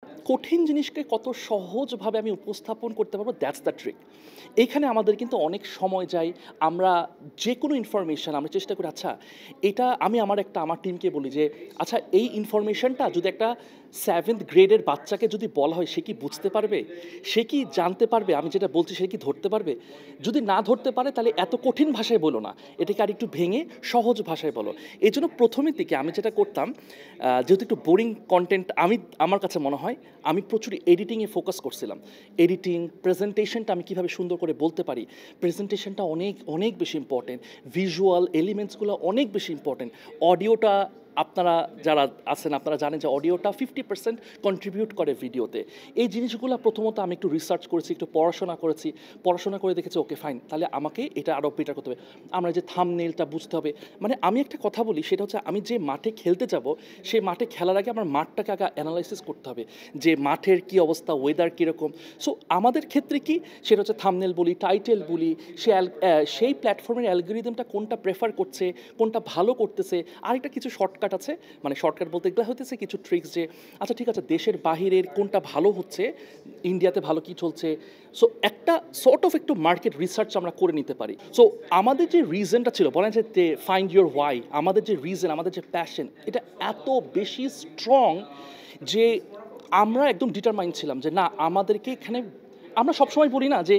কঠিন জিনিসকে কত সহজভাবে আমি উপস্থাপন করতে পারবো দ্যাটস দ্য ট্রিক। এইখানে আমাদের কিন্তু অনেক সময় যায়। আমরা যেকোনো ইনফরমেশন আমরা চেষ্টা করি আচ্ছা এটা আমি আমার টিমকে বলি যে, "আচ্ছা এই ইনফরমেশনটা যদি একটা 7th গ্রেডের বাচ্চাকে যদি বলা হয় সে কি বুঝতে পারবে? সে কি জানতে পারবে? আমি যেটা বলছি সে কি ধরতে পারবে? যদি না ধরতে পারে তাহলে এত কঠিন ভাষায় বলো না। এটাকে আরেকটু ভেঙে সহজ ভাষায় বলো।" এজন্য ১ম এর দিকে আমি যেটা করতাম যেহেতু একটু বোরিং কনটেন্ট আমার কাছে মনে হয় আমি প্রচুর এডিটিংয়ে ফোকাস করছিলাম। এডিটিং, প্রেজেন্টেশনটা আমি কিভাবে সুন্দর করে বলতে পারি। প্রেজেন্টেশনটা অনেক, অনেক বেশি ইম্পোর্টেন্ট। ভিজুয়াল এলিমেন্টসগুলো অনেক বেশি ইম্পোর্টেন্ট। অডিওটা আপনারা যারা আছেন আপনারা জানেন যে অডিওটা 50% কন্ট্রিবিউট করে ভিডিওতে। এই জিনিসগুলা প্রথমত আমি একটু রিসার্চ করেছি, একটু পড়াশোনা করেছি। পড়াশোনা করে দেখেছি ওকে ফাইন। তাহলে আমাকে এটা আরও বেটার করতে হবে। আমরা যে থাম্বনেইলটা বুঝতে হবে। মানে আমি একটা কথা বলি সেটা হচ্ছে আমি যে মাঠে খেলতে যাব, সেই মাঠে খেলার আগে আমার মাঠটাকে আগে এনালাইসিস করতে হবে। যে মাঠের কি অবস্থা, ওয়েদার কিরকম। সো আমাদের ক্ষেত্রে কি সেটা হচ্ছে থাম্বনেল বলি, টাইটেল বলি, সেই প্ল্যাটফর্মের অ্যালগরিদমটা কোনটা প্রেফার করছে, কোনটা ভালো করতেছে। আরেকটা কিছু শর্টকাট আছে, মানে শর্টকাট বলতে এগুলো হইতেছে কিছু ট্রিক্স যে আচ্ছা ঠিক আছে দেশের বাহিরের কোনটা ভালো হচ্ছে, ইন্ডিয়াতে ভালো কি চলছে। সো একটা সর্ট অফ একটু মার্কেট রিসার্চ আমরা করে নিতে পারি। সো আমাদের যে রিজনটা ছিল বলেন যে ফাইন্ড ইউর ওয়াই, আমাদের যে রিজন, আমাদের যে প্যাশন, এটা এত বেশি স্ট্রং যে আমরা একদম ডিটারমাইন্ড ছিলাম যে না আমাদেরকে এখানে আমরা সবসময় বলি না যে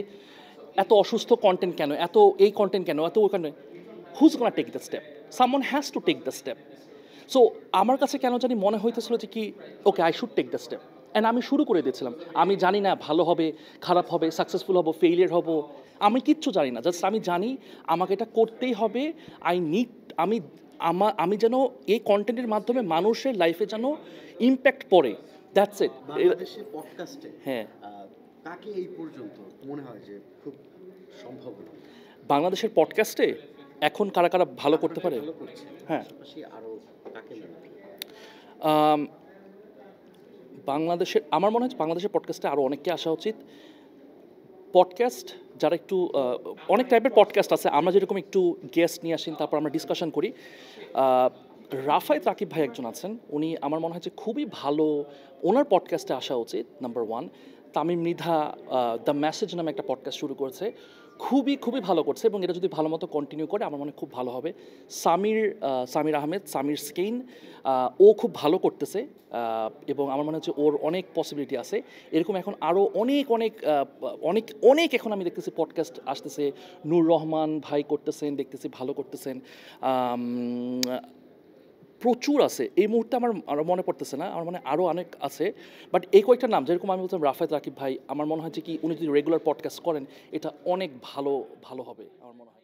এত অসুস্থ কন্টেন্ট কেন, এত এই কন্টেন্ট কেন, এত ওই content, who's gonna take the step, someone has to take the step. So আমার কাছে কেন জানি মনে হইতেছিল যে কি okay I should take the step and আমি শুরু করে দিয়েছিলাম। আমি জানি না ভালো হবে, খারাপ হবে, সাকসেসফুল হব, ফেইলিয়ার হব, আমি কিচ্ছু জানি না, জাস্ট আমি জানি আমাকে এটা করতেই হবে। আই নিড, আমি আমি যেন এই কন্টেন্টের মাধ্যমে মানুষের লাইফে যেন ইম্প্যাক্ট পড়ে, দ্যাটস ইট। বাংলাদেশের পডকাস্টে হ্যাঁ, কাকে এই পর্যন্ত মনে হয় যে খুব সম্ভব বাংলাদেশের পডকাস্টে এখন কারা কারা ভালো করতে পারে? ভালো করছে হ্যাঁ, পাশাপাশি আরো কাকে মনে হয়? আম, আমার মনে হয় বাংলাদেশের পডকাস্টে আরও অনেককে আসা উচিত। পডকাস্ট যারা একটু অনেক টাইপের পডকাস্ট আছে, আমরা যেরকম একটু গেস্ট নিয়ে আসি তারপর আমরা ডিসকাশন করি। আহ, রাফায়েত রাকিব ভাই একজন আছেন, উনি আমার মনে হয় যে খুবই ভালো, ওনার পডকাস্টে আসা উচিত number one. Tamim Mridha the message নামে একটা পডকাস্ট শুরু করেছে, খুবই খুবই ভালো করছে এবং এটা যদি ভালো মতো কন্টিনিউ করে আমার মনে হয় খুব ভালো হবে। সামির আহমেদ, সামির স্কেইন, ও খুব ভালো করতেছে এবং আমার মনে হচ্ছে ওর অনেক পসিবিলিটি আছে। এরকম এখন আরও অনেক অনেক অনেক অনেক এখন আমি দেখতেছি পডকাস্ট আসতেছে। নূর রহমান ভাই করতেছেন, দেখতেছি ভালো করতেছেন। আম, প্রচুর আছে, এই মুহূর্তে আমার আরও মনে পড়তেছে না, আমার মনে হয় আরও অনেক আছে। বাট এই কয়েকটা নাম যেরকম আমি বলছিলাম রাফায়েত রাকিব ভাই, আমার মনে হয় যে কি উনি যদি রেগুলার পডকাস্ট করেন এটা অনেক ভালো ভালো হবে আমার মনে হয়।